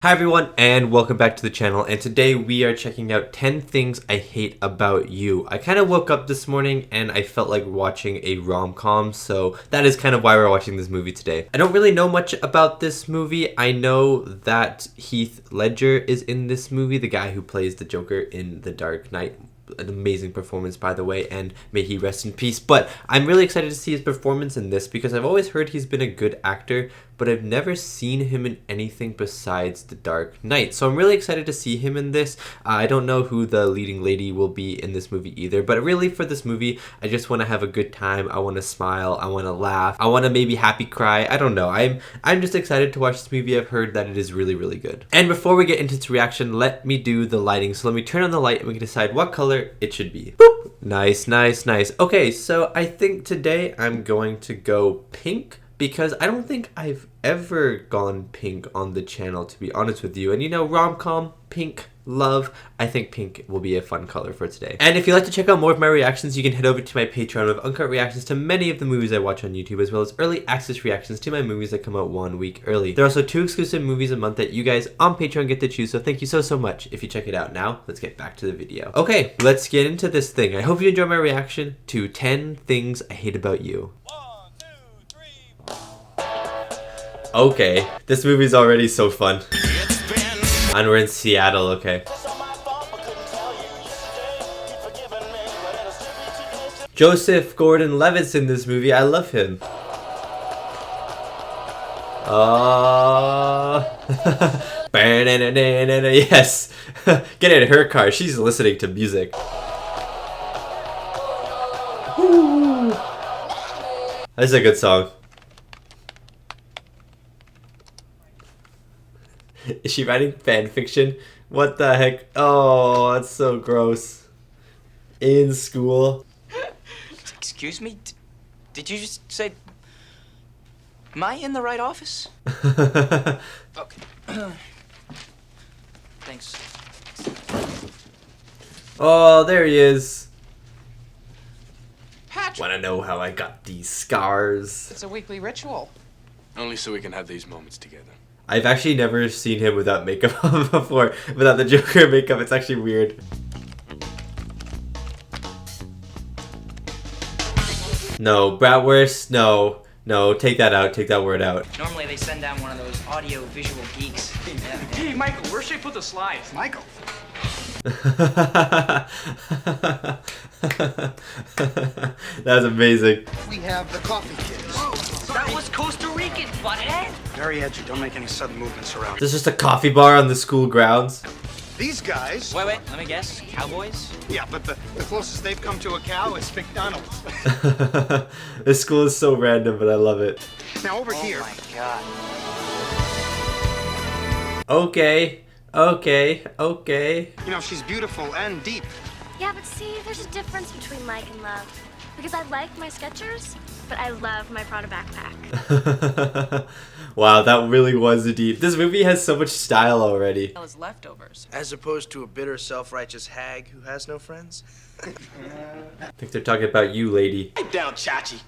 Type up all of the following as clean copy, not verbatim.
Hi everyone and welcome back to the channel, and today we are checking out 10 things I hate about you. I kind of woke up this morning and I felt like watching a rom-com, so that is kind of why we're watching this movie today. I don't really know much about this movie. I know that Heath Ledger is in this movie, the guy who plays the Joker in The Dark Knight. An amazing performance, by the way, and may he rest in peace. But I'm really excited to see his performance in this because I've always heard he's been a good actor, but I've never seen him in anything besides The Dark Knight. So I'm really excited to see him in this. I don't know who the leading lady will be in this movie either, but really for this movie, I just want to have a good time. I want to smile. I want to laugh. I want to maybe happy cry. I don't know. I'm just excited to watch this movie. I've heard that it is really, really good. And before we get into its reaction, let me do the lighting. So let me turn on the light and we can decide what color it should be. Boop. Nice, nice, nice. Okay, so I think today I'm going to go pink because I don't think I've ever gone pink on the channel, to be honest with you. And you know, rom-com, pink, love, I think pink will be a fun color for today. And if you'd like to check out more of my reactions, you can head over to my Patreon with uncut reactions to many of the movies I watch on YouTube, as well as early access reactions to my movies that come out 1 week early. There are also 2 exclusive movies a month that you guys on Patreon get to choose, so thank you so much if you check it out. Now, let's get back to the video. Okay, let's get into this thing. I hope you enjoy my reaction to 10 things I hate about you. Okay, this movie's already so fun. And we're in Seattle, okay. Joseph Gordon-Levitt's in this movie. I love him. Yes. Get in her car. She's listening to music. Woo. That's a good song. Is she writing fan fiction? What the heck? Oh, that's so gross. In school. Excuse me? Did you just say... Am I in the right office? Okay. Thanks. Oh, there he is. Patrick! Wanna know how I got these scars? It's a weekly ritual. Only so we can have these moments together. I've actually never seen him without makeup on before. Without the Joker makeup, it's actually weird. No, bratwurst, no. No, take that out, take that word out. Normally they send down one of those audio-visual geeks. Hey, Michael, where's she put the slides? Michael. That was amazing. We have the coffee kids. That was Costa Rican, butthead! Very edgy. Don't make any sudden movements around. There's just a coffee bar on the school grounds. These guys. Wait, let me guess. Cowboys? Yeah, but the closest they've come to a cow is McDonald's. This school is so random, but I love it. Now over here. Oh my god. Okay, okay, okay. You know, she's beautiful and deep. Yeah, but see, there's a difference between like and love. Because I like my Skechers, but I love my Prada backpack. Wow, that really was deep. This movie has so much style already. As leftovers. As opposed to a bitter, self-righteous hag who has no friends? I think they're talking about you, lady. Get down, Chachi.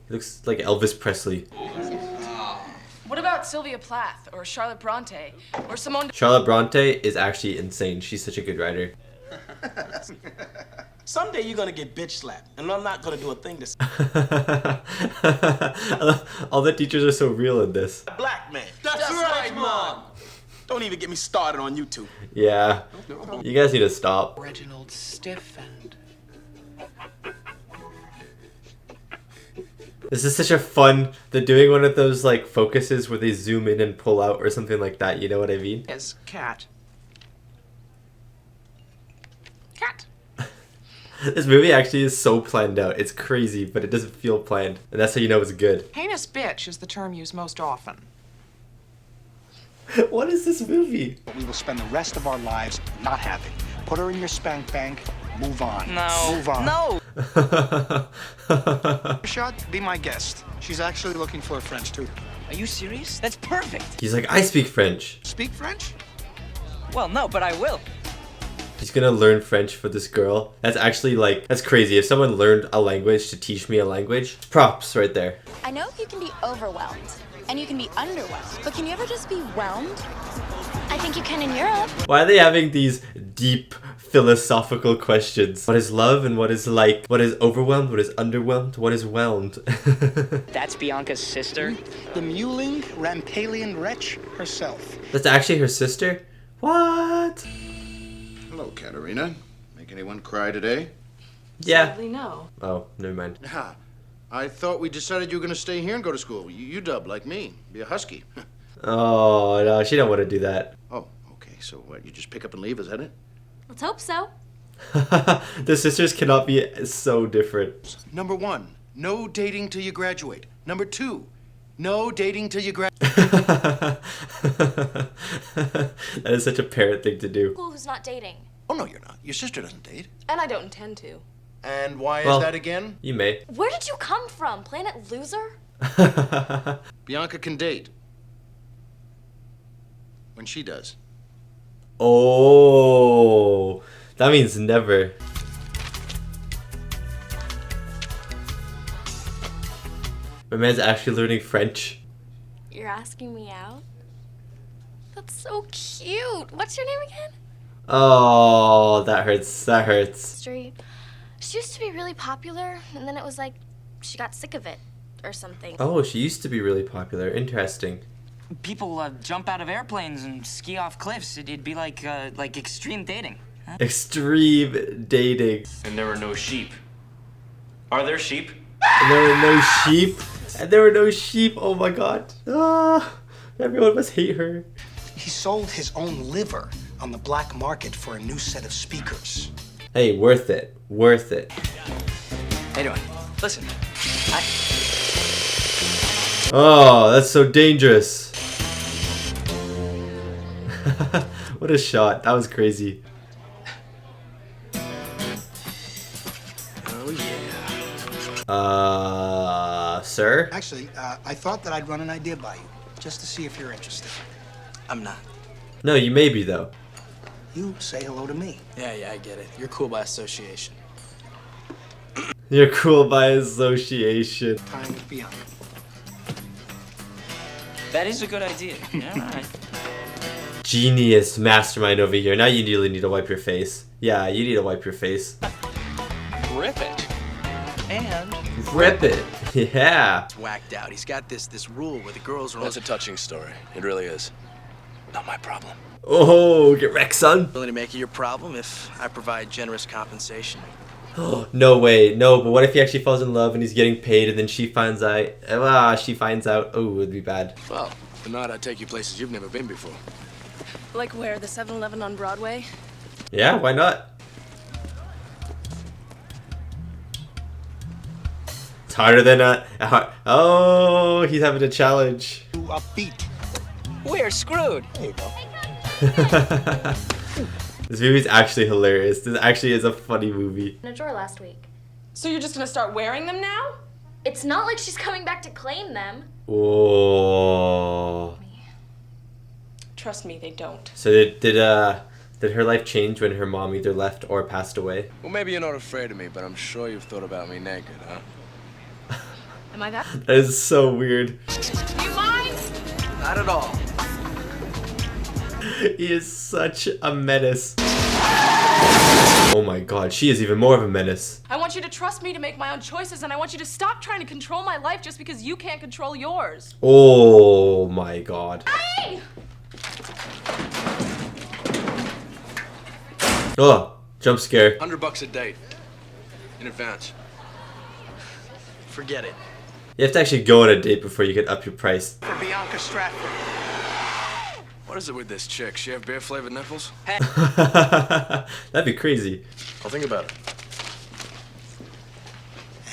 He looks like Elvis Presley. What about Sylvia Plath or Charlotte Bronte or Simone? Charlotte Bronte is actually insane. She's such a good writer. Someday you're gonna get bitch slapped, and I'm not gonna do a thing to All the teachers are so real in this. black man. That's right, Mom. Don't even get me started on YouTube. Yeah. You guys need to stop. Reginald Stiff and... This is such a fun... They're doing one of those like focuses where they zoom in and pull out or something like that. You know what I mean? Yes, cat. Cat. This movie actually is so planned out. It's crazy, but it doesn't feel planned. And that's how you know it's good. Heinous bitch is the term used most often. What is this movie? But we will spend the rest of our lives not having. Put her in your spank bank. Move on. No. Move on. No! Shot, be my guest. She's actually looking for a French tutor. Are you serious? That's perfect! He's like, I speak French. Speak French? Well, no, but I will. He's gonna learn French for this girl. That's actually like, that's crazy. If someone learned a language to teach me a language, props right there. I know you can be overwhelmed, and you can be underwhelmed. But can you ever just be whelmed? I think you can in Europe. Why are they having these deep philosophical questions? What is love and what is like? What is overwhelmed? What is underwhelmed? What is whelmed? That's Bianca's sister? The mewling, rampalian wretch herself. That's actually her sister? What? Hello, Katerina. Make anyone cry today? Yeah. Sadly, no. Oh, never mind. Ha. I thought we decided you were going to stay here and go to school. You dub like me. Be a husky. Oh, no, she don't want to do that. Oh, okay. So what, you just pick up and leave, is that it? Let's hope so. The sisters cannot be so different. Number 1, no dating till you graduate. Number 2, no dating till you graduate. That is such a parent thing to do. Who's not dating? Oh, no, you're not. Your sister doesn't date. And I don't intend to. And why Well, is that again? You may. Where did you come from? Planet Loser? Bianca can date. When she does. Oh, that means never. My man's actually learning French. You're asking me out? That's so cute. What's your name again? Oh, that hurts. That hurts. Street. She used to be really popular, and then it was like she got sick of it or something. Oh, she used to be really popular. Interesting. People jump out of airplanes and ski off cliffs. It'd be like extreme dating. Huh? Extreme dating. And there were no sheep. Are there sheep? And there were no sheep. And there were no sheep. Oh my god. Ah, everyone must hate her. He sold his own liver on the black market for a new set of speakers. Hey, worth it. Worth it. How you doing? Listen, Oh, that's so dangerous. What a shot. That was crazy. Oh, yeah. Sir? Actually, I thought that I'd run an idea by you, just to see if you're interested. I'm not. No, you may be, though. You say hello to me. Yeah, I get it. You're cool by association. You're cool by association. Time with Bianca. that is a good idea. Yeah, all right. Genius mastermind over here. Now you really need to wipe your face. Yeah, you need to wipe your face. Rip it. And Rip it. Yeah. it's whacked out. He's got this rule where the girls are That's a touching story. It really is. Not my problem. Oh, get wrecked, son. willing to make it your problem if I provide generous compensation. No way. No, but what if he actually falls in love and he's getting paid and then she finds out? She finds out. Oh, it'd be bad. Well, if not, I'd take you places you've never been before. Like where? The 7-Eleven on Broadway? Yeah, why not? It's harder than oh, he's having a challenge. You upbeat. We're screwed. There you go. This movie's actually hilarious. This actually is a funny movie. In a drawer last week. So you're just gonna start wearing them now? It's not like she's coming back to claim them. Oh. Trust me, they don't. So did her life change when her mom either left or passed away? Well, maybe you're not afraid of me, but I'm sure you've thought about me naked, huh? Am I that? That is so weird. Do you mind? Not at all. He is such a menace. Oh my god, she is even more of a menace. I want you to trust me to make my own choices, and I want you to stop trying to control my life just because you can't control yours. Oh my god. Hey! Oh, jump scare. $100 a date. In advance. Forget it. You have to actually go on a date before you can up your price. For Bianca Stratford. What is it with this chick? She have beer-flavored nipples? That'd be crazy. I'll think about it.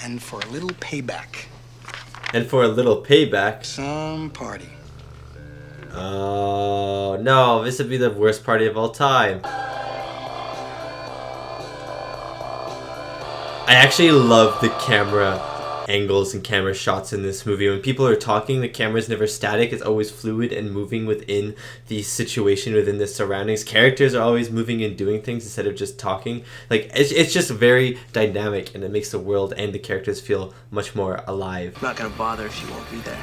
And for a little payback. And for a little payback. Some party. Oh no, this would be the worst party of all time. I actually love the camera angles and camera shots in this movie. When people are talking, the camera's never static. It's always fluid and moving within the situation, within the surroundings. Characters are always moving and doing things instead of just talking. Like, it's just very dynamic, and it makes the world and the characters feel much more alive. I'm not gonna bother if you won't be there.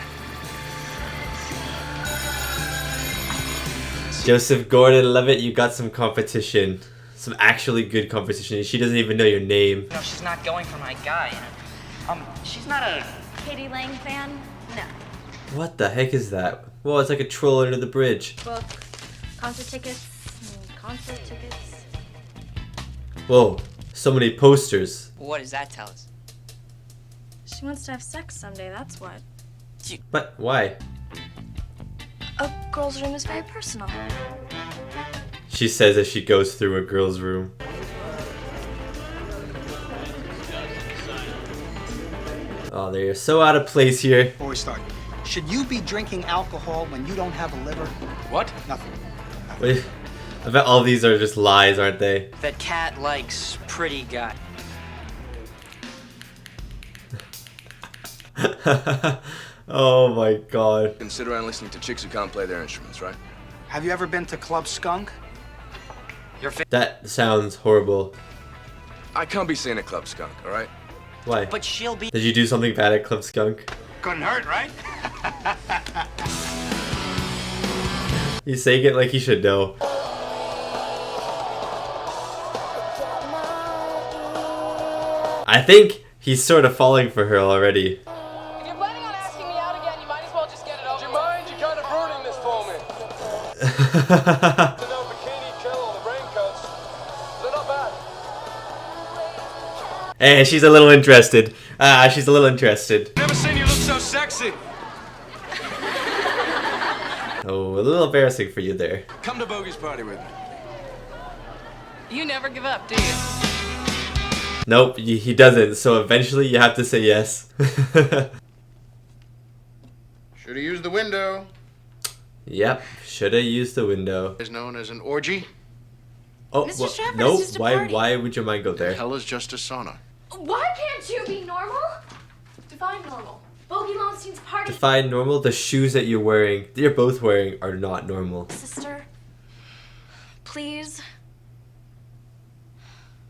Joseph Gordon-Levitt, you got some competition. Some actually good competition. She doesn't even know your name. No, she's not going for my guy. She's not a... Katie Lang fan? No. What the heck is that? Whoa, it's like a troll under the bridge. Book, concert tickets. Whoa, so many posters. What does that tell us? She wants to have sex someday, that's what. But why? A girl's room is very personal. She says as she goes through a girl's room. Oh, they're so out of place here. Before we start, should you be drinking alcohol when you don't have a liver? What? Nothing. Wait, I bet all these are just lies, aren't they? That cat likes pretty guy. Oh my god. Consider around listening to chicks who can't play their instruments, right? Have you ever been to Club Skunk? That sounds horrible. I can't be seen at Club Skunk, all right? Why? But she'll be... Did you do something bad at Club Skunk? Couldn't hurt, right? He's saying it like he should know. I think he's sort of falling for her already. If you're planning on asking me out again, you might as well just get it over. Do you mind? You're kind of ruining this for me. The bikini kill, the raincoats. They're not bad. Hey, she's a little interested. She's a little interested. Never seen you look so sexy. Oh, a little embarrassing for you there. Come to Bogey's party with me. You never give up, do you? Nope, he doesn't, so eventually you have to say yes. Should've used the window. Yep, shoulda used the window. Is known as an orgy. Oh, Mr. well, Stratford, nope, it's just a party. why would your mind go there? Hell is just a sauna. Why can't you be normal? Define normal. Bogey Lowenstein's party. Define normal, the shoes that you're both wearing are not normal. Sister, please.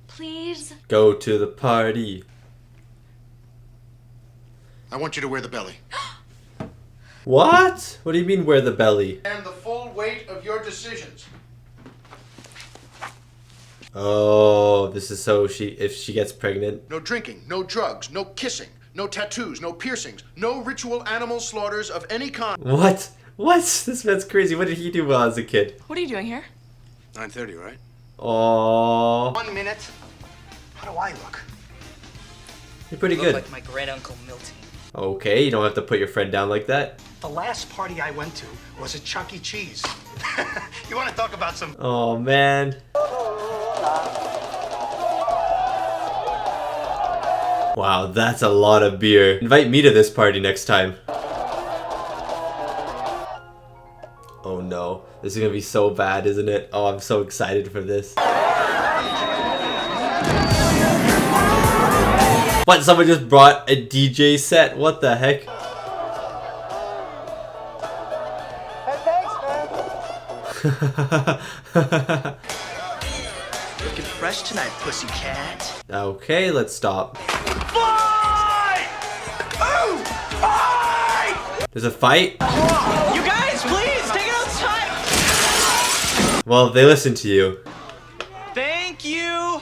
Please. Go to the party. I want you to wear the belly. What? What do you mean wear the belly? And the full weight of your decisions. Oh, this is so if she gets pregnant. No drinking, no drugs, no kissing, no tattoos, no piercings, no ritual animal slaughters of any kind. What? What? This man's crazy. What did he do while I was a kid? What are you doing here? 9:30, right? Oh, 1 minute. How do I look? you're pretty You good. look like my great uncle Milton. Okay, you don't have to put your friend down like that. The last party I went to was at Chuck E. Cheese. You want to talk about some... Oh man. Wow, that's a lot of beer. Invite me to this party next time. Oh no, this is gonna be so bad, isn't it? Oh, I'm so excited for this. What, someone just brought a DJ set? What the heck? Looking fresh tonight, pussycat. Okay, let's stop. Fight! Oh! Fight! There's a fight? You guys, please, take it outside! Well, they listen to you. Thank you!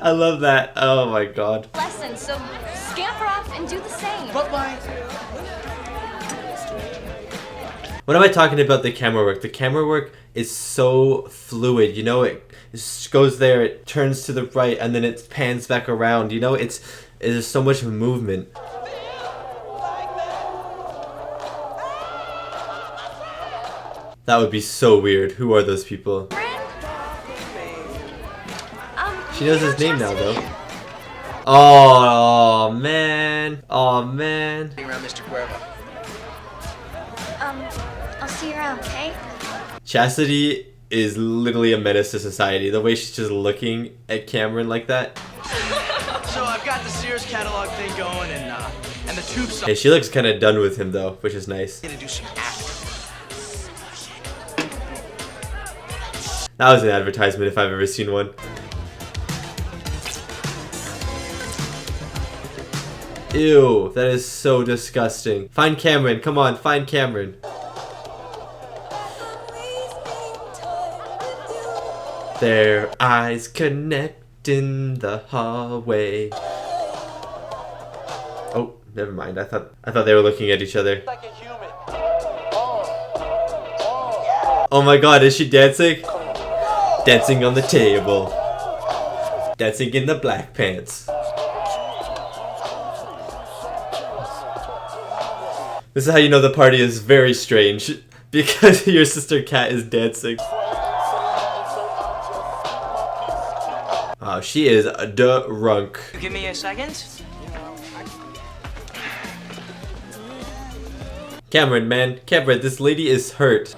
I love that. Oh my god. Lesson, so scamper off and do the same. Bye-bye. What am I talking about the camera work? The camera work is so fluid, you know, it just goes there, it turns to the right, and then it pans back around, you know, there's so much movement. That would be so weird. Who are those people? She knows his name now, though. Oh, man. Oh, man. Around Mr. Cuervo. I'll see you around, okay? Chastity is literally a menace to society. The way she's just looking at Cameron like that. So I've got the Sears catalog thing going, and the tube song. Hey, she looks kind of done with him, though, which is nice. Gonna do some acting. That was an advertisement if I've ever seen one. Ew, that is so disgusting. Find Cameron, come on, find Cameron. Their eyes connect in the hallway. Oh, never mind. I thought they were looking at each other. Oh my god, is she dancing? Dancing on the table. Dancing in the black pants. This is how you know the party is very strange. Because your sister Kat is dancing. Oh, she is drunk. Give me a second. Cameron, man. Cameron, this lady is hurt.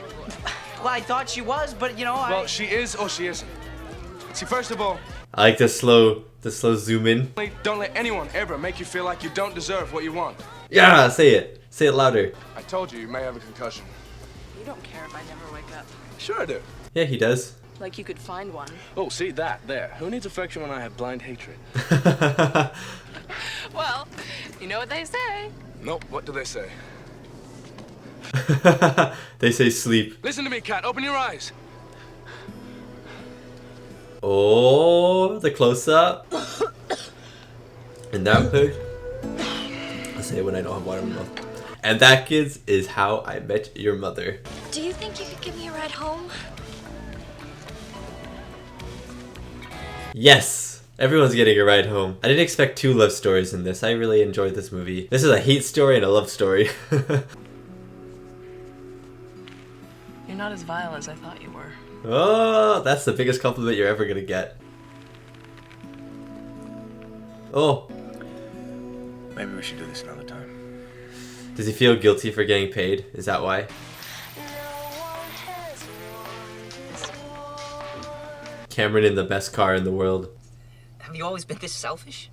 Well, I thought she was, but you know, Well, she is or she isn't. See, first of all, I like the slow zoom in. don't let anyone ever make you feel like you don't deserve what you want. Yeah, say it. Say it louder. I told you may have a concussion. You don't care if I never wake up. Sure I do. Yeah, he does. Like you could find one. Oh, see that there. Who needs affection when I have blind hatred? Well, you know what they say. Nope. What do they say? They say sleep. Listen to me, Kat. Open your eyes. Oh, the close up. And that pig. I say it when I don't have water in my mouth. And that, kids, is how I met your mother. Do you think you could give me a ride home? Yes! Everyone's getting a ride home. I didn't expect 2 love stories in this. I really enjoyed this movie. This is a hate story and a love story. You're not as vile as I thought you were. Oh, that's the biggest compliment you're ever gonna get. Oh. Maybe we should do this another time. Does he feel guilty for getting paid? Is that why? Cameron in the best car in the world. Have you always been this selfish?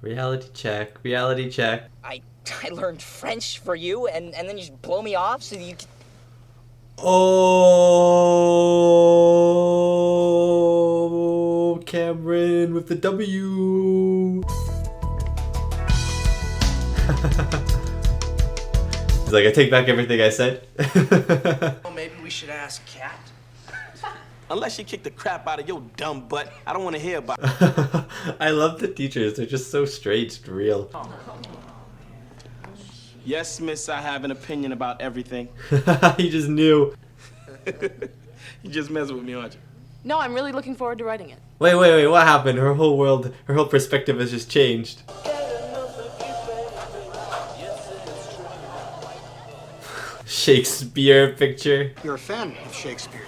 Reality check. Reality check. I learned French for you, and then you just blow me off so you can... Oh, Cameron with the W. He's like, I take back everything I said. well, maybe we should ask Kat. Unless you kick the crap out of your dumb butt, I don't want to hear about it. I love the teachers. They're just so straight and real. Yes, miss, I have an opinion about everything. He just knew. You just messing with me, aren't you? No, I'm really looking forward to writing it. Wait, what happened? Her whole world, her whole perspective has just changed. Shakespeare picture. You're a fan of Shakespeare.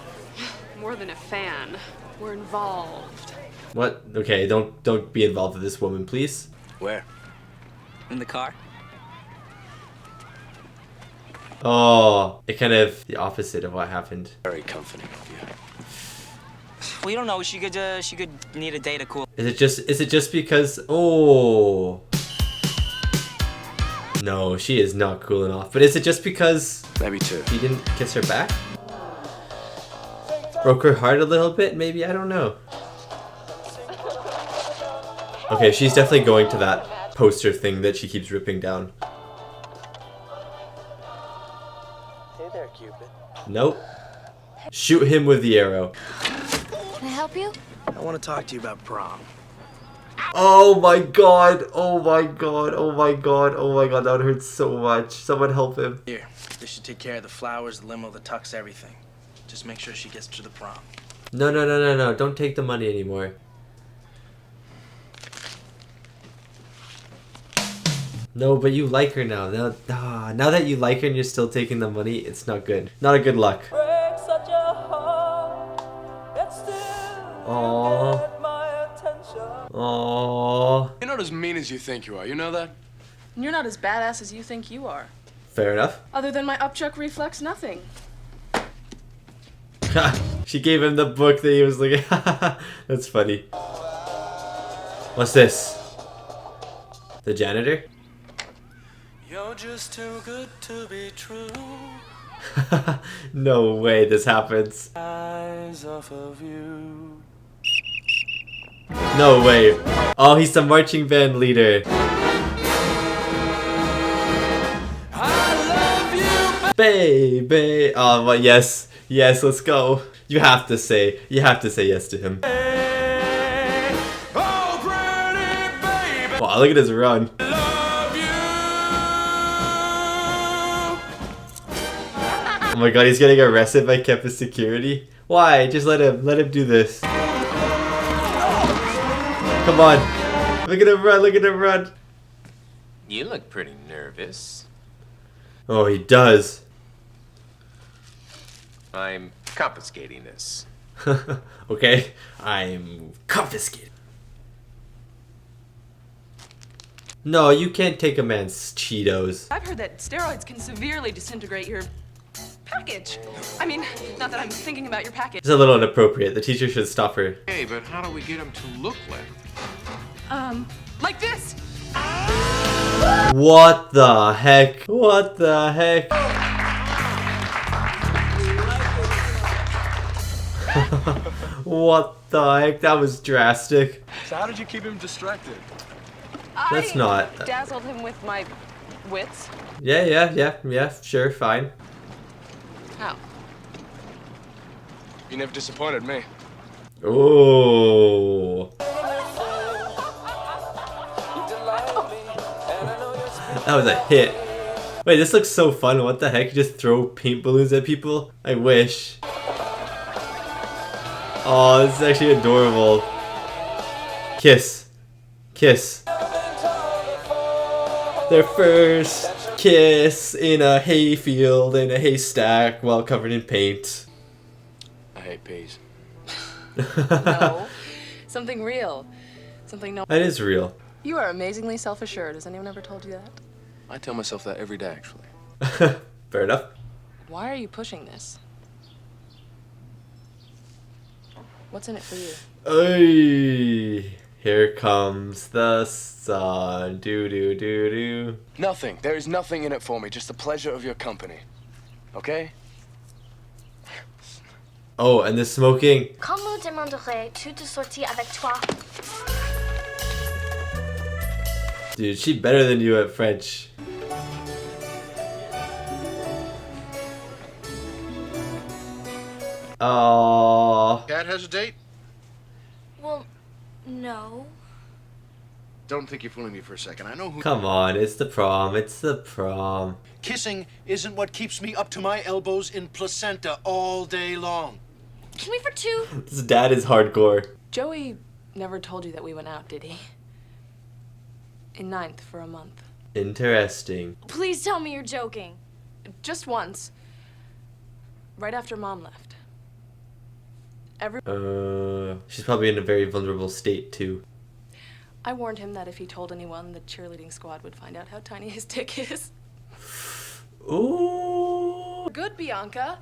More than a fan. We're involved. What? Okay, don't be involved with this woman, please. Where? In the car? Oh, it kind of the opposite of what happened. Very comforting of you. We don't know. She could need a day to cool. Is it just because? Oh. No, she is not cooling off. But is it just because Maybe too. he didn't kiss her back? Broke her heart a little bit, maybe? I don't know. Okay, she's definitely going to that poster thing that she keeps ripping down. Hey there, Cupid. Nope. Shoot him with the arrow. Can I help you? I want to talk to you about prom. Oh my god, oh my god, oh my god, oh my god, that hurts so much. Someone help him. Here, this should take care of the flowers, the limo, the tux, everything. Just make sure she gets to the prom. No, don't take the money anymore. No, but you like her now. Now that you like her and you're still taking the money, it's not good. Not a good luck. Aww. Aww. You're not as mean as you think you are. You know that? And you're not as badass as you think you are. Fair enough. Other than my upchuck reflex, nothing. She gave him the book that he was looking at. That's funny. What's this? The janitor? You're just too good to be true. No way this happens. Eyes off of you. No way. Oh, he's the marching band leader. I love you, Baby. Oh, well, yes. Yes, let's go. You have to say yes to him. Wow, look at his run. Oh my god, he's getting arrested by campus security. Why? Just let him do this. Come on. Look at him run. You look pretty nervous. Oh, he does. I'm confiscating this. Okay, I'm confiscating. No, you can't take a man's Cheetos. I've heard that steroids can severely disintegrate your package. I mean, not that I'm thinking about your package. It's a little inappropriate. The teacher should stop her. Hey, but how do we get him to look like? Like this. What the heck? What the heck? What the heck? That was drastic. So how did you keep him distracted? That's not. I dazzled him with my wits. Yeah, sure, fine. How? You never disappointed me. Oh. That was a hit. Wait, this looks so fun. What the heck? You just throw paint balloons at people? I wish. Oh, this is actually adorable. Kiss. Kiss. Their first kiss in a hayfield in a haystack while covered in paint. I hate peas. No. Something real. Something no. That is real. You are amazingly self-assured. Has anyone ever told you that? I tell myself that every day, actually. Fair enough. Why are you pushing this? What's in it for you? Oy. Here comes the sun. Do do do do. Nothing. There is nothing in it for me. Just the pleasure of your company. Okay? Oh, and the smoking. Quand me demanderais-tu de sortir avec toi? Dude, she better than you at French. Oh. Cat has a date? Well, no. Don't think you're fooling me for a second. I know who. Come on, it's the prom. It's the prom. Kissing isn't what keeps me up to my elbows in placenta all day long. Can we for two? This dad is hardcore. Joey never told you that we went out, did he? In ninth for a month. Interesting. Please tell me you're joking. Just once. Right after Mom left. She's probably in a very vulnerable state too. I warned him that if he told anyone, the cheerleading squad would find out how tiny his dick is. Ooh. Good, Bianca.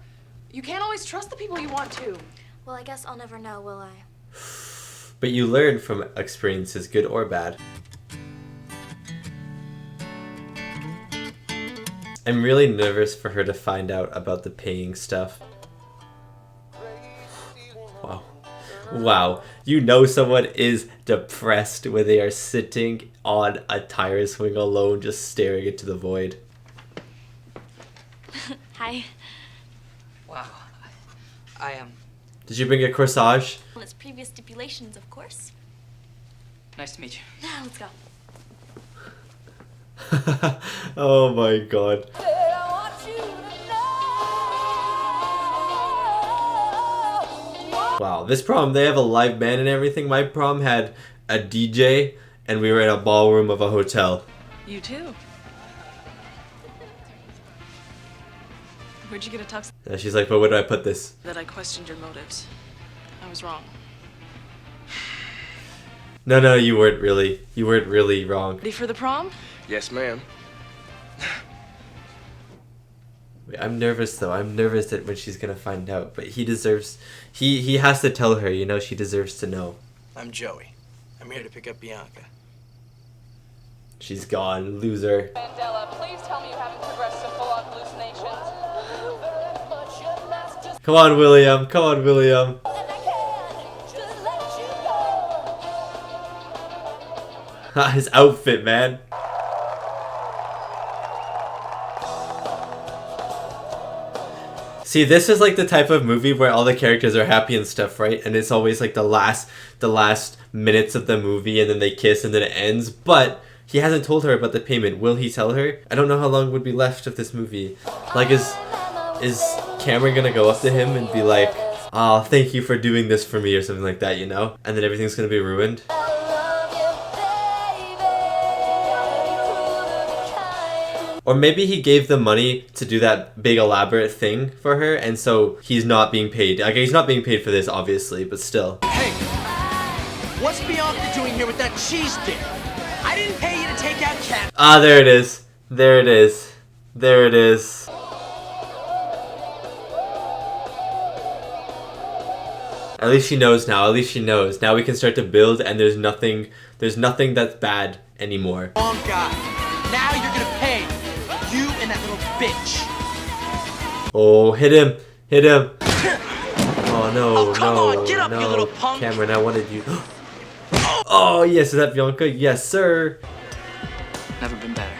You can't always trust the people you want to. Well, I guess I'll never know, will I? But you learn from experiences, good or bad. I'm really nervous for her to find out about the paying stuff. Wow. Wow. You know someone is depressed when they are sitting on a tire swing alone just staring into the void. Hi. Wow. I am. Did you bring a corsage? Well, it's previous stipulations, of course. Nice to meet you. Now, let's go. Oh my god. Wow, this prom, they have a live band and everything. My prom had a DJ and we were in a ballroom of a hotel. You too. Where'd you get a tux? And she's like, but where do I put this? That I questioned your motives. I was wrong. No, you weren't really. You weren't really wrong. Ready for the prom? Yes, ma'am. Wait, I'm nervous though. I'm nervous that when she's gonna find out. But he deserves. He has to tell her. You know, she deserves to know. I'm Joey. I'm here to pick up Bianca. She's gone, loser. Mandela, please tell me you haven't progressed to full-on hallucinations. Come on, William. Come on, William. His outfit, man. See, this is like the type of movie where all the characters are happy and stuff, right? And it's always like the last minutes of the movie, and then they kiss and then it ends. But he hasn't told her about the payment. Will he tell her? I don't know how long would be left of this movie. Like, is Cameron gonna go up to him and be like, "Oh, thank you for doing this for me," or something like that, you know? And then everything's gonna be ruined. Or maybe he gave the money to do that big elaborate thing for her, and so he's not being paid. Like, he's not being paid for this, obviously, but still. Hey, what's Bianca doing here with that cheese dip? I didn't pay you to take out cat. Ah, there it is. There it is. There it is. At least she knows now. At least she knows. Now we can start to build, and there's nothing that's bad anymore. Wrong guy. Now you're gonna pay. You and that little bitch. Oh, hit him. Hit him. Oh, no, Oh, come no, on, get up, no. you little punk. Cameron, I wanted you. Oh, yes, is that Bianca? Yes, sir. Never been better.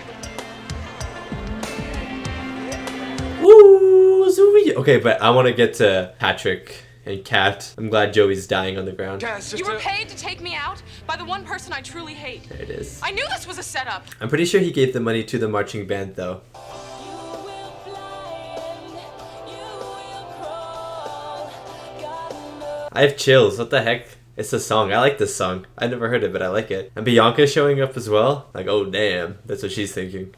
Woo, zooey. Okay, but I want to get to Patrick and Kat. I'm glad Joey's dying on the ground. You were paid to take me out by the one person I truly hate. There it is. I knew this was a setup. I'm pretty sure he gave the money to the marching band, though. I have chills. What the heck? It's a song. I like this song. I never heard it, but I like it. And Bianca's showing up as well. Like, oh damn, that's what she's thinking.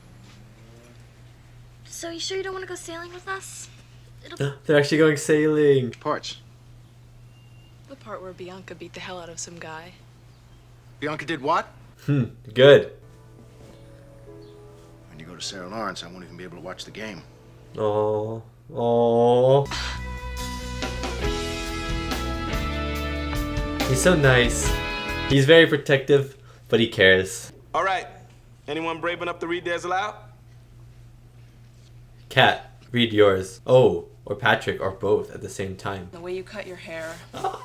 So you sure you don't want to go sailing with us? They're actually going sailing. Parts. The part where Bianca beat the hell out of some guy. Bianca did what? Good. When you go to Sarah Lawrence, I won't even be able to watch the game. Oh, oh. He's so nice. He's very protective, but he cares. All right. Anyone brave enough to read theirs aloud? Kat, read yours. Oh, or Patrick, or both at the same time. The way you cut your hair.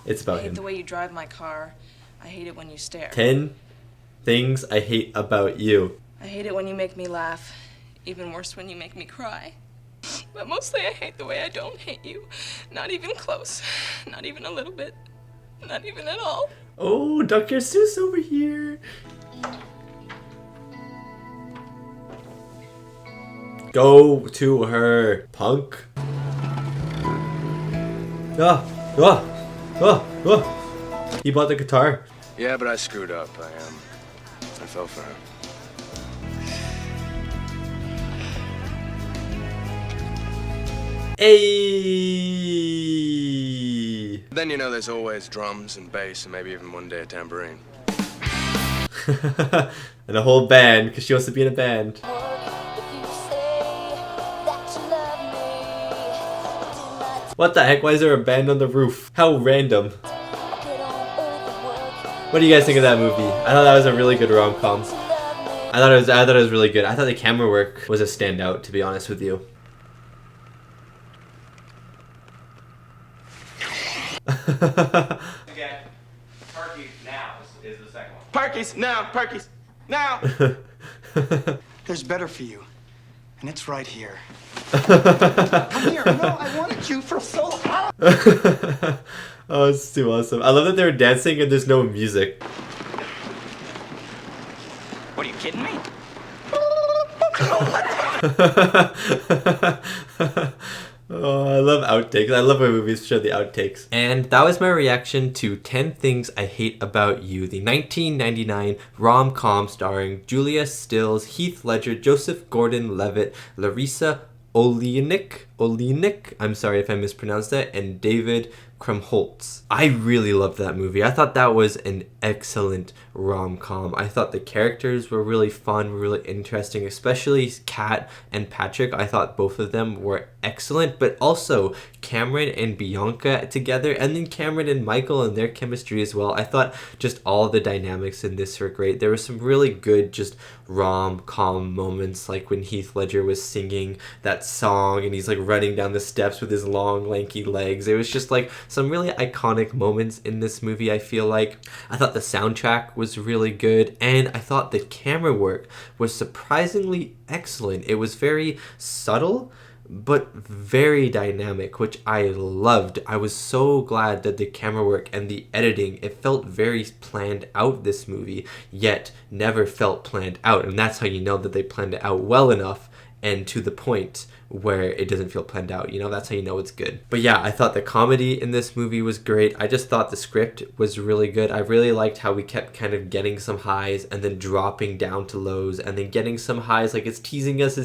It's about I hate him. the way you drive my car. I hate it when you stare. 10 things I hate about you. I hate it when you make me laugh. Even worse when you make me cry. But mostly I hate the way I don't hate you. Not even close. Not even a little bit. Not even at all. Oh, Dr. Seuss over here. Go to her, punk. He bought the guitar. Yeah, but I screwed up. I fell for her. Hey. Then you know there's always drums and bass and maybe even one day a tambourine. And a whole band, because she wants to be in a band. What the heck? Why is there a band on the roof? How random. What do you guys think of that movie? I thought that was a really good rom-com. I thought it was really good. I thought the camera work was a standout, to be honest with you. Again, turkey now is the second one. Perkies, now, Perkies, now. There's better for you, and it's right here. Come here. No, I wanted you for so long. Oh, it's too awesome. I love that they're dancing and there's no music. What, are you kidding me? Oh, I love outtakes. I love when movies show the outtakes. And that was my reaction to 10 Things I Hate About You, the 1999 rom-com starring Julia Stiles, Heath Ledger, Joseph Gordon-Levitt, Larisa Oleynik, I'm sorry if I mispronounced that, and David Krumholtz. I really loved that movie. I thought that was an excellent rom-com. I thought the characters were really fun, really interesting, especially Kat and Patrick. I thought both of them were excellent, but also Cameron and Bianca together, and then Cameron and Michael and their chemistry as well. I thought just all the dynamics in this were great. There were some really good just rom-com moments, like when Heath Ledger was singing that song and he's like running down the steps with his long lanky legs. It was just like some really iconic moments in this movie, I feel like. I thought the soundtrack was really good, and I thought the camera work was surprisingly excellent. It was very subtle, but very dynamic, which I loved. I was so glad that the camera work and the editing, it felt very planned out, this movie, yet never felt planned out. And that's how you know that they planned it out well enough and to the point where it doesn't feel planned out. You know, that's how you know it's good. But yeah, I thought the comedy in this movie was great. I just thought the script was really good. I really liked how we kept kind of getting some highs and then dropping down to lows and then getting some highs. Like it's teasing us,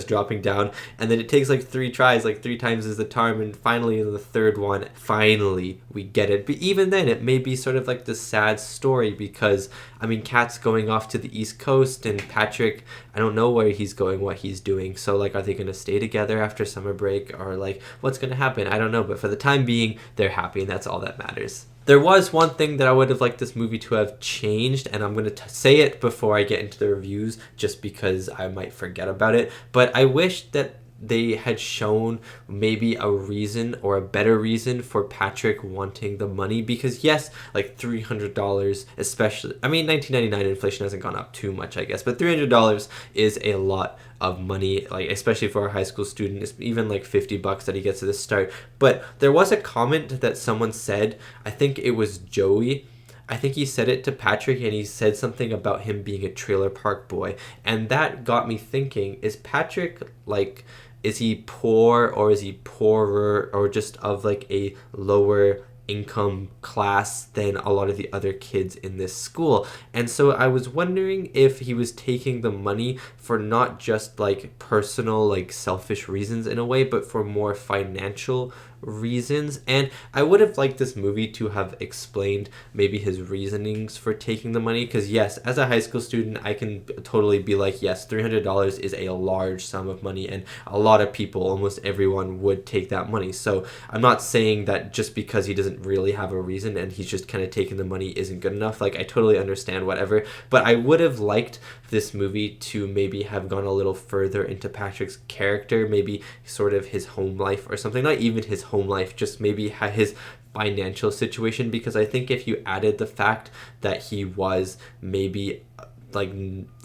dropping down, and then it takes like 3 tries, like 3 times is the charm, and finally in the third one, finally we get it. But even then, it may be sort of like the sad story because, I mean, Kat's going off to the East Coast and Patrick, I don't know where he's going, what he's doing. So like, are they going to stay together after summer break, or like what's going to happen? I don't know, but for the time being, they're happy, and that's all that matters. There was one thing that I would have liked this movie to have changed, and I'm going to say it before I get into the reviews just because I might forget about it, but I wish that they had shown maybe a reason or a better reason for Patrick wanting the money, because yes, like $300, especially, I mean, 1999 inflation hasn't gone up too much, I guess, but $300 is a lot of money, like especially for a high school student. It's even like $50 that he gets at the start. But there was a comment that someone said, I think it was Joey, I think he said it to Patrick, and he said something about him being a trailer park boy, and that got me thinking, is Patrick like, is he poor, or is he poorer, or just of like a lower income class than a lot of the other kids in this school? And so I was wondering if he was taking the money for not just like personal, like selfish reasons in a way, but for more financial reasons. And I would have liked this movie to have explained maybe his reasonings for taking the money, because yes, as a high school student, I can totally be like, yes, $300 is a large sum of money, and a lot of people, almost everyone, would take that money. So I'm not saying that just because he doesn't really have a reason and he's just kind of taking the money isn't good enough. Like, I totally understand whatever, but I would have liked this movie to maybe have gone a little further into Patrick's character, maybe sort of his home life or something, not even his home life, just maybe his financial situation, because I think if you added the fact that he was maybe like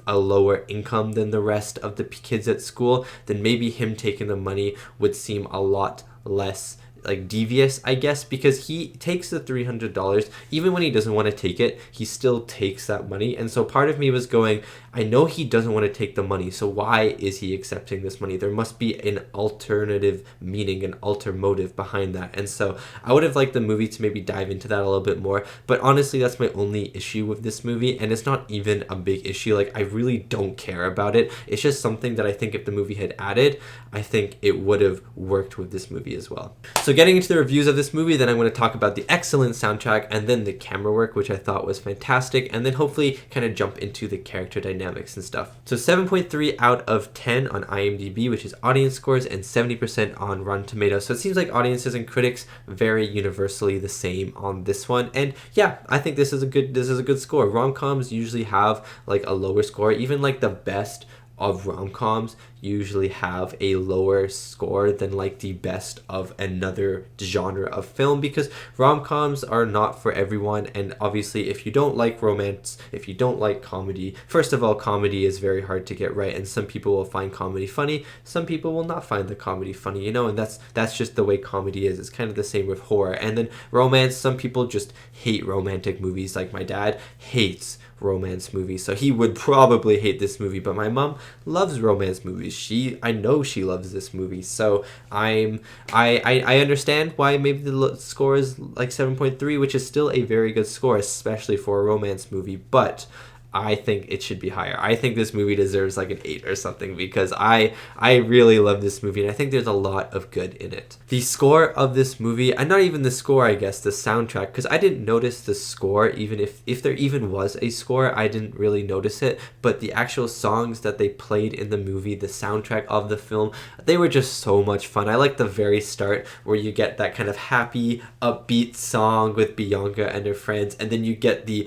a lower income than the rest of the kids at school, then maybe him taking the money would seem a lot less like devious, I guess, because he takes the $300 even when he doesn't want to take it. He still takes that money, and so part of me was going, I know he doesn't want to take the money, so why is he accepting this money? There must be an alternative meaning, an alter motive behind that. And so I would have liked the movie to maybe dive into that a little bit more, but honestly, that's my only issue with this movie, and it's not even a big issue. Like, I really don't care about it. It's just something that I think if the movie had added, I think it would have worked with this movie as well. So getting into the reviews of this movie, then I'm going to talk about the excellent soundtrack, and then the camera work, which I thought was fantastic, and then hopefully kind of jump into the character dynamics and stuff. So 7.3 out of 10 on IMDb, which is audience scores, and 70% on Rotten Tomatoes. So it seems like audiences and critics very universally the same on this one. And yeah, I think this is a good score. Rom-coms usually have like a lower score. Even like the best of rom-coms usually have a lower score than like the best of another genre of film, because rom-coms are not for everyone. And obviously, if you don't like romance, if you don't like comedy, first of all, comedy is very hard to get right, and some people will find comedy funny, some people will not find the comedy funny, you know, and that's just the way comedy is. It's kind of the same with horror. And then romance, some people just hate romantic movies. Like my dad hates romance movies, so he would probably hate this movie, but my mom loves romance movies. I know she loves this movie, so I understand why maybe the score is like 7.3, which is still a very good score, especially for a romance movie, but I think it should be higher. I think this movie deserves like an 8 or something, because I really love this movie, and I think there's a lot of good in it. The score of this movie, and not even the score, I guess, the soundtrack, because I didn't notice the score, even if there even was a score, I didn't really notice it, but the actual songs that they played in the movie, the soundtrack of the film, they were just so much fun. I like the very start where you get that kind of happy, upbeat song with Bianca and her friends, and then you get the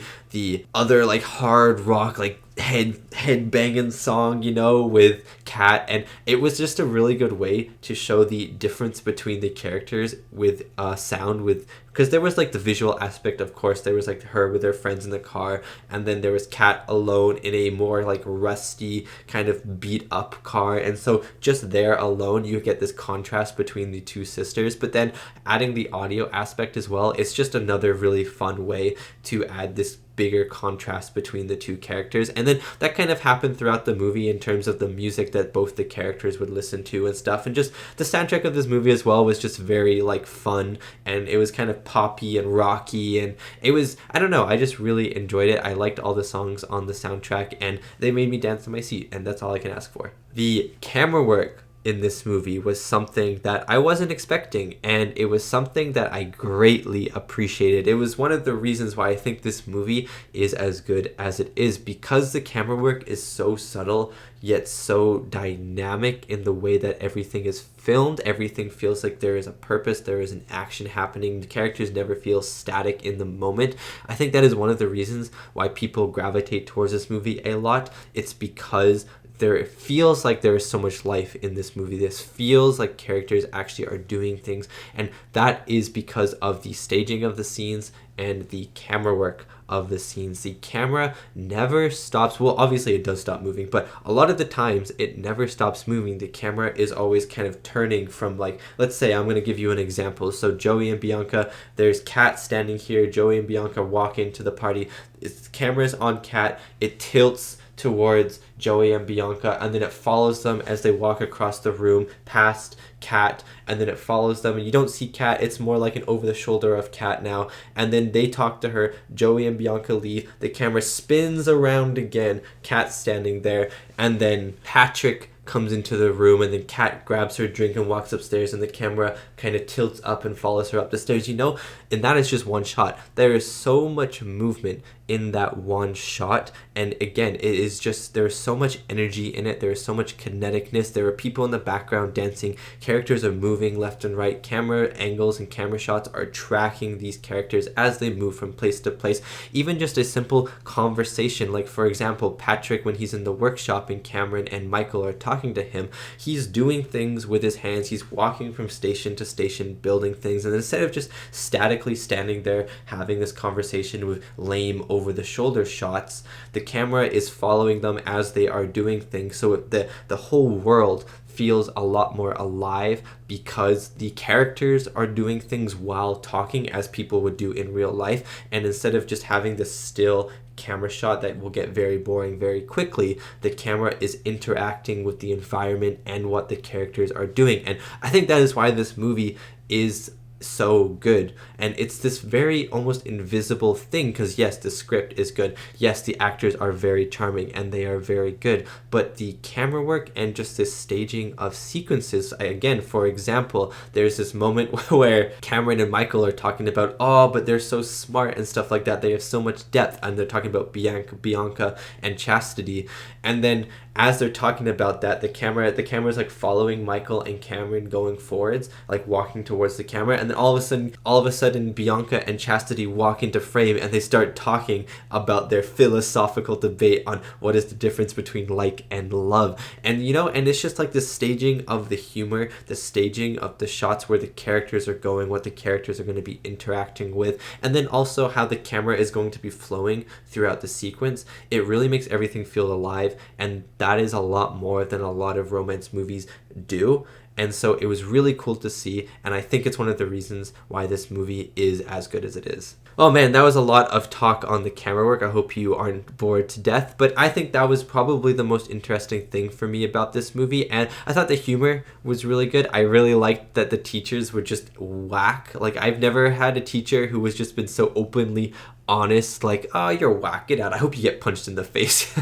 other like hard rock, like head banging song, you know, with Kat, and it was just a really good way to show the difference between the characters with sound, with because there was like the visual aspect, of course. There was like her with her friends in the car, and then there was Kat alone in a more like rusty kind of beat up car, and so just there alone you get this contrast between the two sisters. But then adding the audio aspect as well, it's just another really fun way to add this bigger contrast between the two characters. And then that kind of happened throughout the movie in terms of the music that both the characters would listen to and stuff, and just the soundtrack of this movie as well was just very like fun, and it was kind of poppy and rocky, and it was, I don't know, I just really enjoyed it. I liked all the songs on the soundtrack, and they made me dance in my seat, and that's all I can ask for. The camera work in this movie was something that I wasn't expecting, and it was something that I greatly appreciated. It was one of the reasons why I think this movie is as good as it is, because the camera work is so subtle yet so dynamic in the way that everything is filmed. Everything feels like there is a purpose, there is an action happening. The characters never feel static in the moment. I think that is one of the reasons why people gravitate towards this movie a lot. It's because it feels like there is so much life in this movie. This feels like characters actually are doing things, and that is because of the staging of the scenes and the camera work of the scenes. The camera never stops. Well, obviously it does stop moving, but a lot of the times it never stops moving. The camera is always kind of turning from, like, let's say, I'm going to give you an example. So Joey and Bianca, there's Kat standing here. Joey and Bianca walk into the party. The camera's on Kat. It tilts towards Joey and Bianca, and then it follows them as they walk across the room past Kat, and then it follows them, and you don't see Kat. It's more like an over the shoulder of Kat now, and then they talk to her. Joey and Bianca leave. The camera spins around again. Kat's standing there, and then Patrick comes into the room, and then Kat grabs her drink and walks upstairs, and the camera kind of tilts up and follows her up the stairs, you know, and that is just one shot. There is so much movement in that one shot, and again, it is just, there's so much energy in it. There is so much kineticness. There are people in the background dancing. Characters are moving left and right. Camera angles and camera shots are tracking these characters as they move from place to place. Even just a simple conversation, like for example, Patrick, when he's in the workshop and Cameron and Michael are talking to him, he's doing things with his hands. He's walking from station to station, building things, and instead of just statically standing there having this conversation with lame over the shoulder shots, the camera is following them as they are doing things. So the whole world feels a lot more alive because the characters are doing things while talking as people would do in real life, and instead of just having this still camera shot that will get very boring very quickly, the camera is interacting with the environment and what the characters are doing. And I think that is why this movie is so good, and it's this very almost invisible thing, because yes, the script is good, yes, the actors are very charming and they are very good, but the camera work and just this staging of sequences, again, for example, there's this moment where Cameron and Michael are talking about, oh, but they're so smart and stuff like that, they have so much depth, and they're talking about Bianca and Chastity, and then as they're talking about that, the camera's like following Michael and Cameron going forwards, like walking towards the camera, and then all of a sudden Bianca and Chastity walk into frame, and they start talking about their philosophical debate on what is the difference between like and love. And you know, and it's just like the staging of the humor, the staging of the shots where the characters are going, what the characters are going to be interacting with, and then also how the camera is going to be flowing throughout the sequence. It really makes everything feel alive, and that is a lot more than a lot of romance movies do. And so it was really cool to see, and I think it's one of the reasons why this movie is as good as it is. Oh man, that was a lot of talk on the camera work. I hope you aren't bored to death, but I think that was probably the most interesting thing for me about this movie, and I thought the humor was really good. I really liked that the teachers were just whack. Like, I've never had a teacher who has just been so openly honest, like, oh, you're whack, get out, I hope you get punched in the face.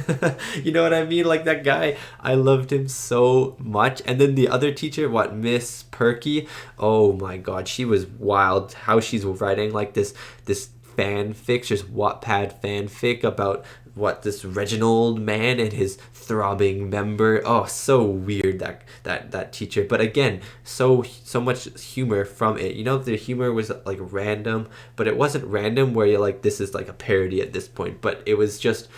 You know what I mean? Like, that guy, I loved him so much. And then the other teacher, Miss Perky, oh my god, she was wild. How she's writing like this fanfic, just Wattpad fanfic about this Reginald man and his throbbing member. Oh, so weird, that teacher. But again, so much humor from it. You know, the humor was like random, but it wasn't random where you're like, this is like a parody at this point. But it was just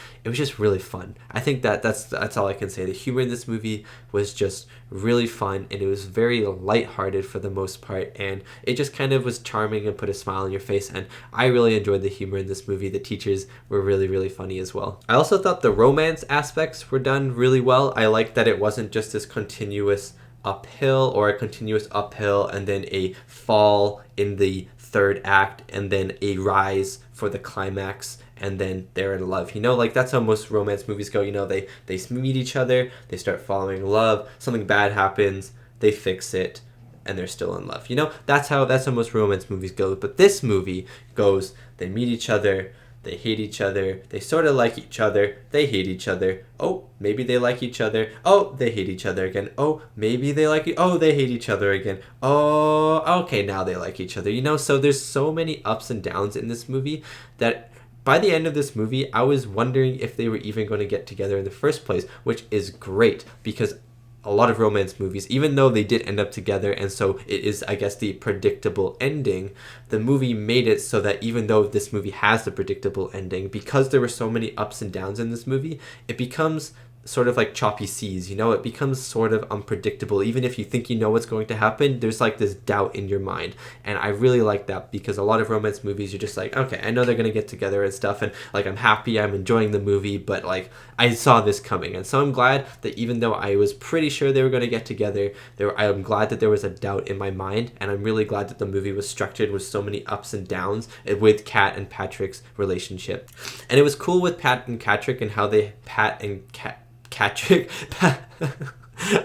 really fun. I think that's all I can say. The humor in this movie was just really fun, and it was very lighthearted for the most part, and it just kind of was charming and put a smile on your face. And I really enjoyed the humor in this movie. The teachers were really, really funny as well. I also thought the romance aspects were done really well. I liked that it wasn't just this continuous uphill and then a fall in the third act and then a rise for the climax and then they're in love. You know, like that's how most romance movies go. You know, they meet each other, they start falling in love, something bad happens, they fix it, and they're still in love. You know, that's how most romance movies go. But this movie goes, they meet each other, they hate each other, they sort of like each other, they hate each other, oh, maybe they like each other, oh, they hate each other again, oh, maybe they like it, oh, they hate each other again, oh, okay, now they like each other. You know, so there's so many ups and downs in this movie that by the end of this movie, I was wondering if they were even going to get together in the first place, which is great because a lot of romance movies, even though they did end up together, and so it is, I guess, the predictable ending, the movie made it so that even though this movie has the predictable ending, because there were so many ups and downs in this movie, it becomes sort of like choppy seas, you know, it becomes sort of unpredictable. Even if you think you know what's going to happen, there's like this doubt in your mind, and I really like that because a lot of romance movies, you're just like, okay, I know they're gonna get together and stuff, and like I'm happy, I'm enjoying the movie, but like I saw this coming. And so I'm glad that even though I was pretty sure they were gonna get together, I'm glad that there was a doubt in my mind, and I'm really glad that the movie was structured with so many ups and downs with Kat and Patrick's relationship. And it was cool with Pat and Patrick and how they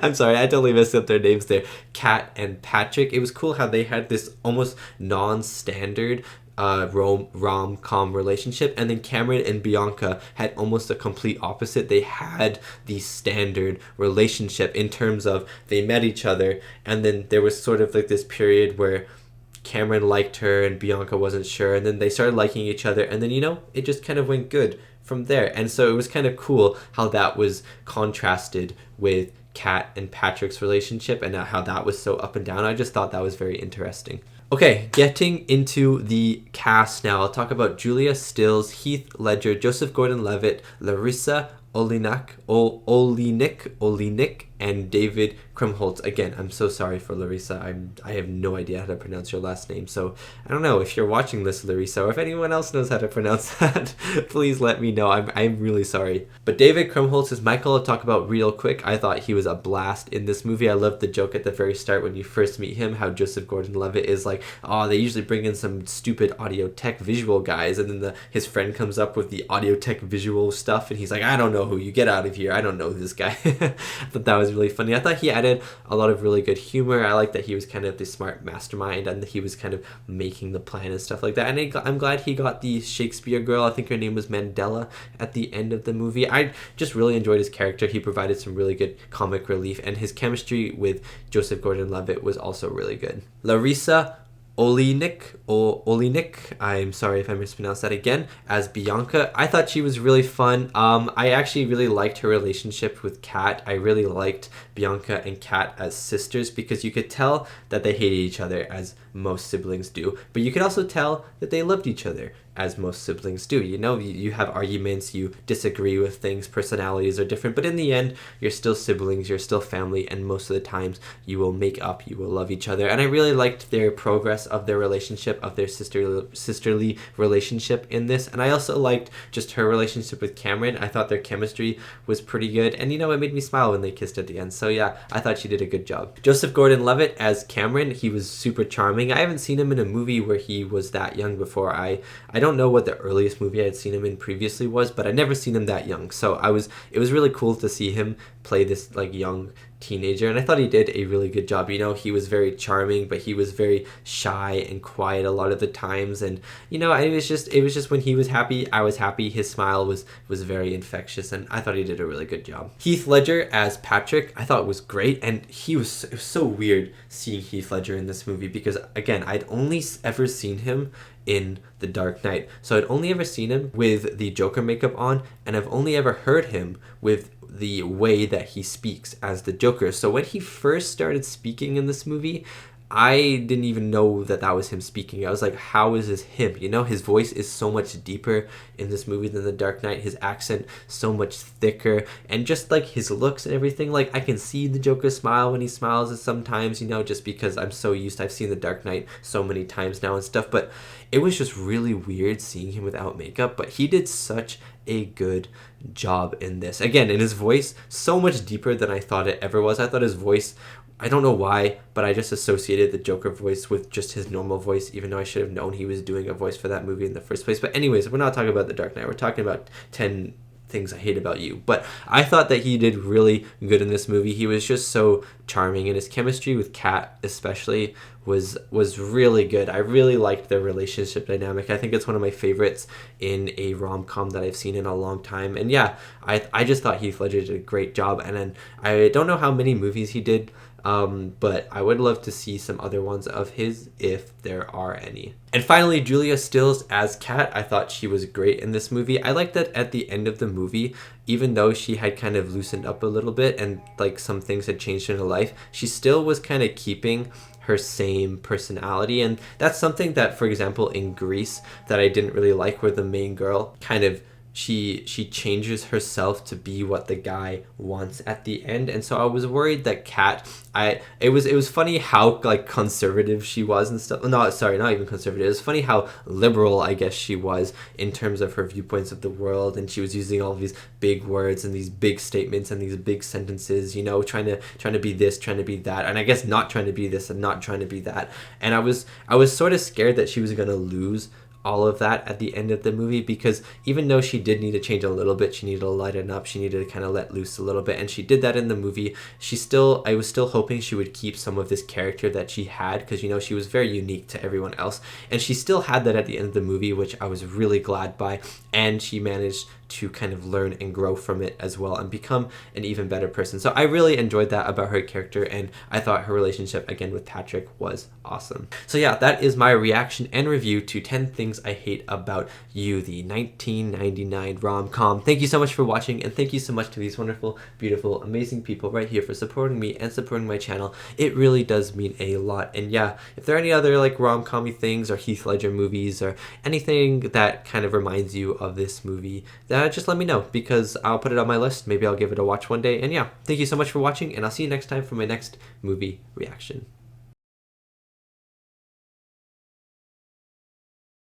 I'm sorry, I totally messed up their names there. Kat and Patrick. It was cool how they had this almost non-standard rom-com relationship, and then Cameron and Bianca had almost a complete opposite. They had the standard relationship in terms of they met each other, and then there was sort of like this period where Cameron liked her and Bianca wasn't sure, and then they started liking each other, and then, you know, it just kind of went good from there. And so it was kind of cool how that was contrasted with Kat and Patrick's relationship and how that was so up and down. I just thought that was very interesting. Okay, getting into the cast now. I'll talk about Julia Stiles, Heath Ledger, Joseph Gordon-Levitt, Larisa, Oleynik, and David Krumholtz. Again, I'm so sorry for Larisa. I have no idea how to pronounce your last name. So I don't know if you're watching this, Larisa, or if anyone else knows how to pronounce that, please let me know. I'm really sorry. But David Krumholtz is Michael. I'll talk about real quick. I thought he was a blast in this movie. I loved the joke at the very start when you first meet him, how Joseph Gordon-Levitt is like, oh, they usually bring in some stupid audio tech visual guys, and then his friend comes up with the audio tech visual stuff, and he's like, I don't know who you, get out of here. I don't know this guy. I thought that was really funny. I thought he added a lot of really good humor. I like that he was kind of the smart mastermind and that he was kind of making the plan and stuff like that. And I'm glad he got the Shakespeare girl, I think her name was Mandela, at the end of the movie. I just really enjoyed his character. He provided some really good comic relief, and his chemistry with Joseph Gordon-Levitt was also really good. Larisa Oleynik, I'm sorry if I mispronounced that again, as Bianca. I thought she was really fun. I actually really liked her relationship with Kat. I really liked Bianca and Kat as sisters because you could tell that they hated each other, as most siblings do, but you could also tell that they loved each other, as most siblings do. You know, you have arguments, you disagree with things, personalities are different, but in the end, you're still siblings, you're still family, and most of the times you will make up, you will love each other. And I really liked their progress of their relationship, of their sisterly relationship in this. And I also liked just her relationship with Cameron. I thought their chemistry was pretty good, and you know, it made me smile when they kissed at the end. So yeah, I thought she did a good job. Joseph Gordon-Levitt as Cameron, he was super charming. I haven't seen him in a movie where he was that young before. I don't know what the earliest movie I had seen him in previously was, but I'd never seen him that young. So it was really cool to see him play this like young teenager, and I thought he did a really good job. You know, he was very charming, but he was very shy and quiet a lot of the times, and you know, it was just when he was happy, I was happy. His smile was very infectious, and I thought he did a really good job. Heath Ledger as Patrick, I thought was great, and it was so weird seeing Heath Ledger in this movie because, again, I'd only ever seen him in The Dark Knight. So I'd only ever seen him with the Joker makeup on, and I've only ever heard him with the way that he speaks as the Joker. So when he first started speaking in this movie, I didn't even know that was him speaking. I was like, how is this him? You know, his voice is so much deeper in this movie than The Dark Knight. His accent so much thicker, and just like his looks and everything. Like, I can see the Joker smile when he smiles sometimes, you know, just because I'm so used. I've seen The Dark Knight so many times now and stuff, but it was just really weird seeing him without makeup. But he did such a good job in this. Again, in his voice, so much deeper than I thought it ever was. I thought his voice, I don't know why, but I just associated the Joker voice with just his normal voice, even though I should have known he was doing a voice for that movie in the first place. But anyways, we're not talking about The Dark Knight. We're talking about 10 Things I Hate About You. But I thought that he did really good in this movie. He was just so charming, and his chemistry with Kat especially was really good. I really liked their relationship dynamic. I think it's one of my favorites in a rom-com that I've seen in a long time. And yeah, I just thought Heath Ledger did a great job. And then I don't know how many movies he did, but I would love to see some other ones of his if there are any. And finally, Julia Stiles as Kat. I thought she was great in this movie. I liked that at the end of the movie, even though she had kind of loosened up a little bit and like some things had changed in her life, she still was kind of keeping her same personality. And that's something that, for example, in Grease, that I didn't really like, where the main girl kind of she changes herself to be what the guy wants at the end. And so I was worried that Kat, it was funny how like conservative she was and stuff. No, sorry, not even conservative. It was funny how liberal, I guess, she was in terms of her viewpoints of the world, and she was using all of these big words and these big statements and these big sentences, you know, trying to be this, trying to be that, and I guess not trying to be this and not trying to be that. And I was sort of scared that she was gonna lose all of that at the end of the movie, because even though she did need to change a little bit, she needed to lighten up, she needed to kind of let loose a little bit, and she did that in the movie. I was still hoping she would keep some of this character that she had, because, you know, she was very unique to everyone else, and she still had that at the end of the movie, which I was really glad by. And she managed to kind of learn and grow from it as well and become an even better person. So I really enjoyed that about her character, and I thought her relationship again with Patrick was awesome. So yeah, that is my reaction and review to 10 Things I Hate About You, the 1999 rom-com. Thank you so much for watching, and thank you so much to these wonderful, beautiful, amazing people right here for supporting me and supporting my channel. It really does mean a lot. And yeah, if there are any other like rom-com-y things or Heath Ledger movies or anything that kind of reminds you of this movie, just let me know, because I'll put it on my list. Maybe I'll give it a watch one day. And yeah, thank you so much for watching, and I'll see you next time for my next movie reaction.